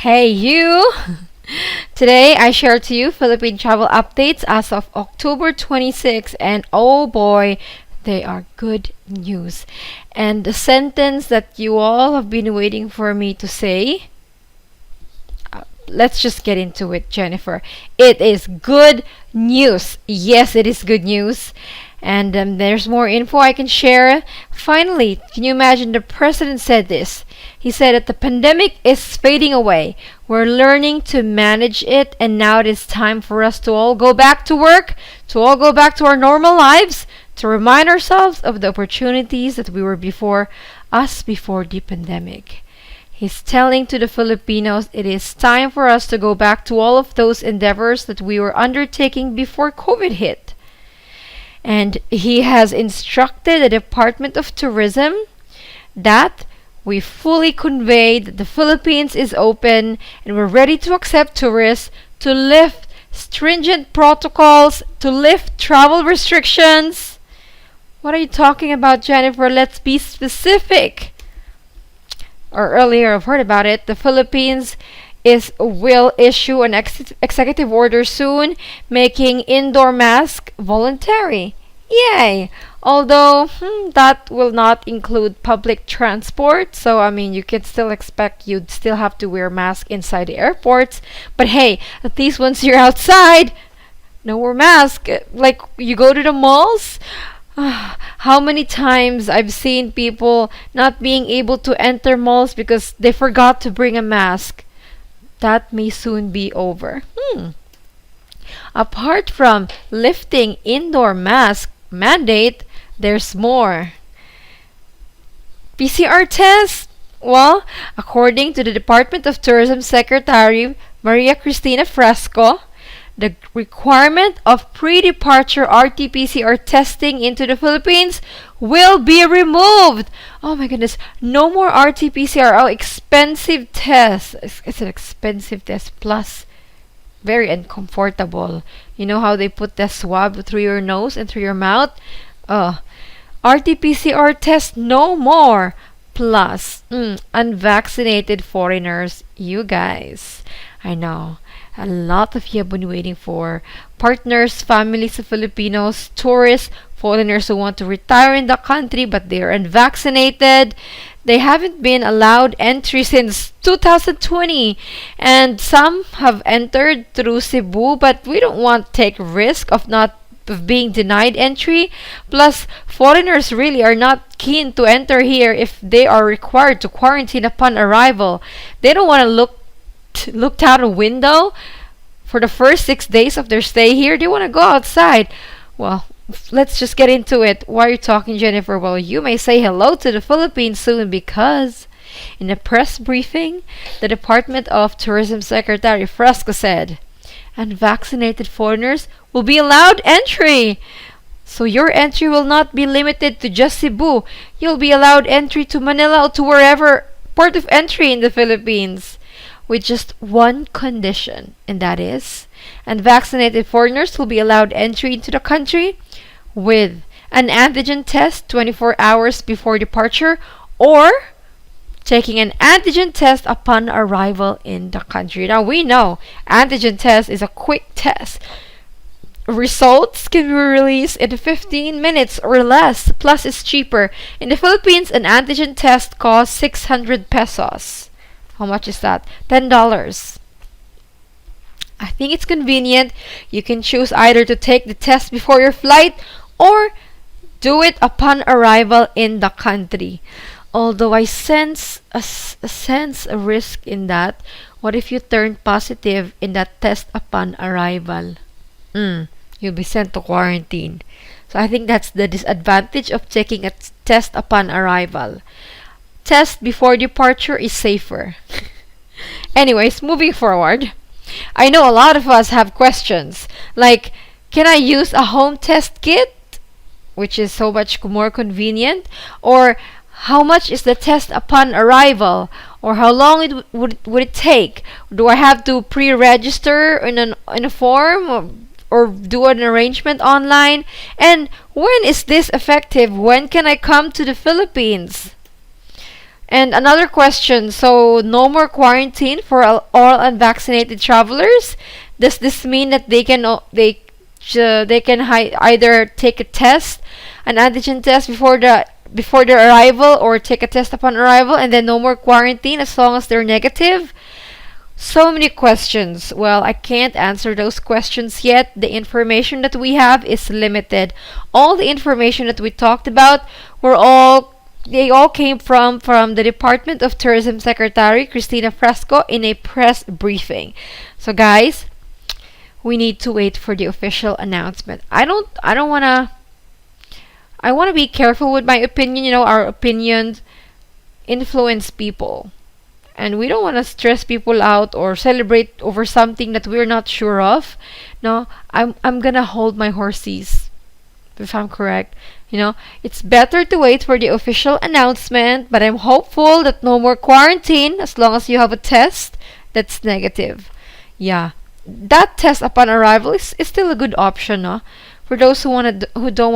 Hey you! Today I share to you Philippine travel updates as of October 26, and oh boy, they are good news. And the sentence that you all have been waiting for me to say, let's just get into it, Jennifer. It is good news. Yes, it is good news. And there's more info I can share. Finally, can you imagine the president said this? He said that the pandemic is fading away. We're learning to manage it, and now it is time for us to all go back to work, to all go back to our normal lives, to remind ourselves of the opportunities that we were before the pandemic. He's telling to the Filipinos it is time for us to go back to all of those endeavors that we were undertaking before COVID hit. And he has instructed the Department of Tourism that we fully convey that the Philippines is open and we're ready to accept tourists, to lift stringent protocols, to lift travel restrictions. What are you talking about, Jennifer? Let's be specific. Or earlier, I've heard about it. The Philippines will issue an executive order soon, making indoor mask voluntary. Yay! Although that will not include public transport, so I mean you can still expect you'd still have to wear mask inside the airports. But hey, at least once you're outside, no more mask. Like you go to the malls. How many times I've seen people not being able to enter malls because they forgot to bring a mask. That may soon be over. Apart from lifting indoor mask mandate, there's more. PCR test? Well, according to the Department of Tourism Secretary Maria Cristina Fresco, the requirement of pre-departure RT-PCR testing into the Philippines will be removed. Oh my goodness, no more RT-PCR. Oh, expensive test. It's an expensive test, plus very uncomfortable. You know how they put the swab through your nose and through your mouth? RT-PCR test no more. Plus, unvaccinated foreigners, you guys. I know. A lot of you have been waiting for partners, families of Filipinos, tourists, foreigners who want to retire in the country but they are unvaccinated. They haven't been allowed entry since 2020, and some have entered through Cebu, but we don't want to take risk of being denied entry. Plus, foreigners really are not keen to enter here if they are required to quarantine upon arrival. They don't want to looked out a window for the first 6 days of their stay here. They want to go outside. Well, let's just get into it. Why are you talking, Jennifer? Well, you may say hello to the Philippines soon, because in a press briefing, the Department of Tourism Secretary Fresco said unvaccinated foreigners will be allowed entry. So your entry will not be limited to just Cebu. You'll be allowed entry to Manila or to wherever port of entry in the Philippines, with just one condition, and that is unvaccinated foreigners will be allowed entry into the country with an antigen test 24 hours before departure, or taking an antigen test upon arrival in the country. Now we know antigen test is a quick test. Results can be released in 15 minutes or less, plus it's cheaper. In the Philippines, an antigen test costs 600 pesos. How much is that? $10. I think it's convenient. You can choose either to take the test before your flight or do it upon arrival in the country. Although I sense a risk in that. What if you turn positive in that test upon arrival? You'll be sent to quarantine. So I think that's the disadvantage of taking a test upon arrival. Test before departure is safer. Anyways, moving forward, I know a lot of us have questions like, can I use a home test kit, which is so much more convenient? Or how much is the test upon arrival? Or how long would it take? Do I have to pre-register in a form, or do an arrangement online? And when is this effective? When can I come to the Philippines? And another question, so no more quarantine for all unvaccinated travelers? Does this mean that they can either take a test, an antigen test before their arrival, or take a test upon arrival, and then no more quarantine as long as they're negative? So many questions. Well, I can't answer those questions yet. The information that we have is limited. All the information that we talked about they all came from the Department of Tourism Secretary Cristina Fresco in a press briefing. So guys, we need to wait for the official announcement. I want to be careful with my opinion. Our opinions influence people. And we don't want to stress people out or celebrate over something that we're not sure of. No, I'm gonna hold my horses, if I'm correct. It's better to wait for the official announcement, but I'm hopeful that no more quarantine as long as you have a test that's negative. Yeah, that test upon arrival is still a good option, no? For those who don't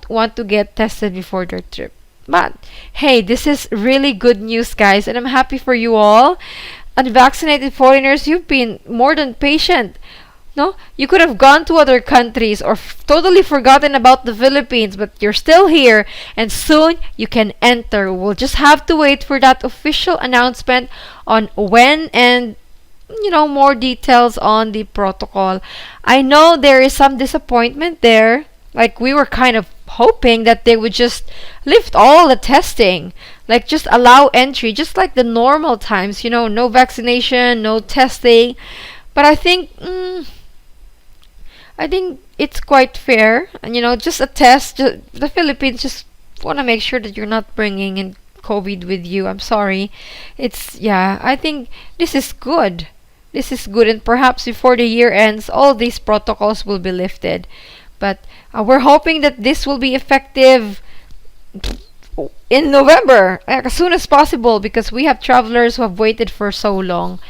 want to get tested before their trip. But hey, this is really good news, guys, and I'm happy for you all. Unvaccinated foreigners, you've been more than patient. No, you could have gone to other countries or totally forgotten about the Philippines, but you're still here, and soon you can enter. We'll just have to wait for that official announcement on when and more details on the protocol. I know there is some disappointment there. Like, we were kind of hoping that they would just lift all the testing, like just allow entry, just like the normal times, no vaccination, no testing. But I think it's quite fair, and just a test. The Philippines just want to make sure that you're not bringing in COVID with you. I'm sorry. I think this is good. This is good, and perhaps before the year ends, all these protocols will be lifted. But we're hoping that this will be effective in November, as soon as possible, because we have travelers who have waited for so long.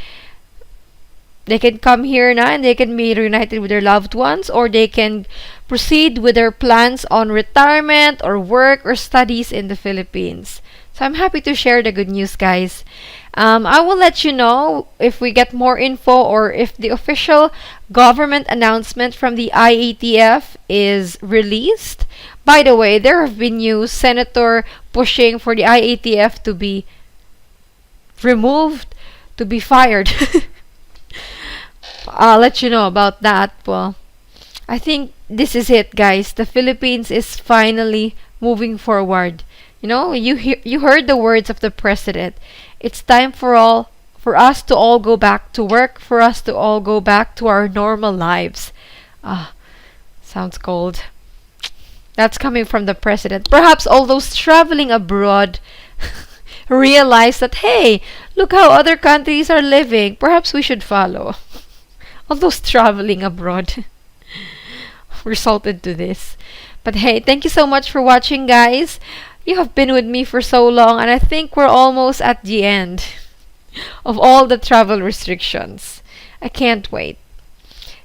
They can come here now and they can be reunited with their loved ones, or they can proceed with their plans on retirement or work or studies in the Philippines. So I'm happy to share the good news, guys. I will let you know if we get more info or if the official government announcement from the IATF is released. By the way, there have been news, Senator pushing for the IATF to be removed, to be fired. I'll let you know about that. Well, I think this is it, guys. The Philippines is finally moving forward. You heard the words of the president. It's time for us to all go back to work, for us to all go back to our normal lives. Sounds cold. That's coming from the president. Perhaps all those traveling abroad realize that, hey, look how other countries are living. Perhaps we should follow. All those traveling abroad resulted to this. But hey, thank you so much for watching, guys. You have been with me for so long, and I think we're almost at the end of all the travel restrictions. I can't wait.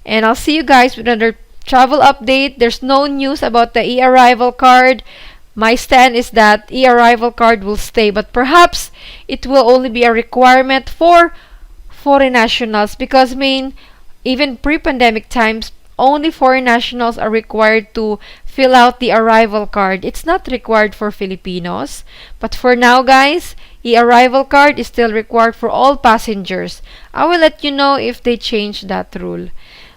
And I'll see you guys with another travel update. There's no news about the e-arrival card. My stand is that e-arrival card will stay, but perhaps it will only be a requirement for foreign nationals, because even pre-pandemic times, only foreign nationals are required to fill out the arrival card. It's not required for Filipinos. But for now, guys, e-arrival card is still required for all passengers. I will let you know if they change that rule.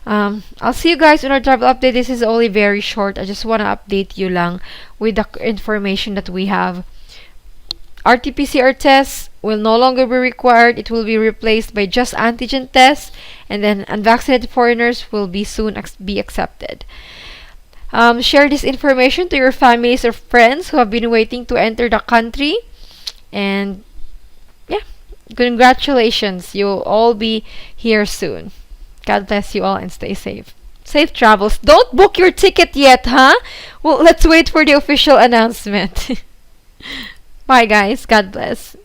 I'll see you guys in our travel update. This is only very short. I just want to update you lang with the information that we have. RT-PCR tests will no longer be required. It will be replaced by just antigen tests, and then unvaccinated foreigners will be soon be accepted. Share this information to your families or friends who have been waiting to enter the country. And yeah, congratulations. You'll all be here soon. God bless you all and stay safe. Safe travels. Don't book your ticket yet, huh? Well, let's wait for the official announcement. Bye, guys. God bless.